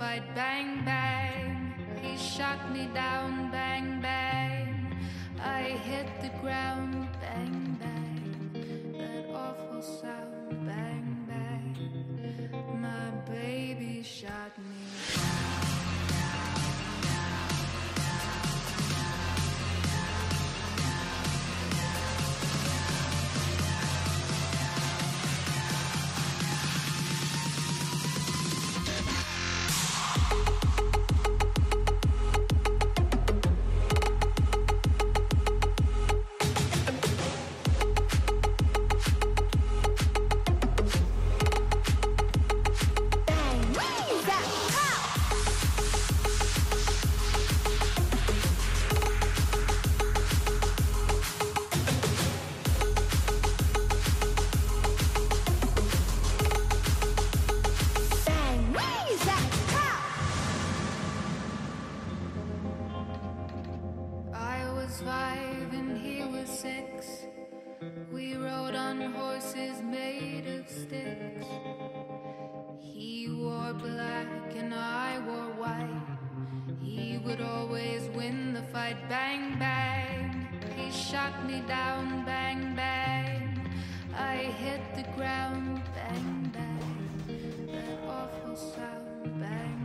fight, bang, bang. He shot me down, bang, bang. I hit the ground, bang, bang. That awful sound, bang, bang. My baby shot me five and he was six. We rode on horses made of sticks. He wore black and I wore white. He would always win the fight, bang, bang. He shot me down, bang, bang. I hit the ground, bang, bang. That awful sound, bang.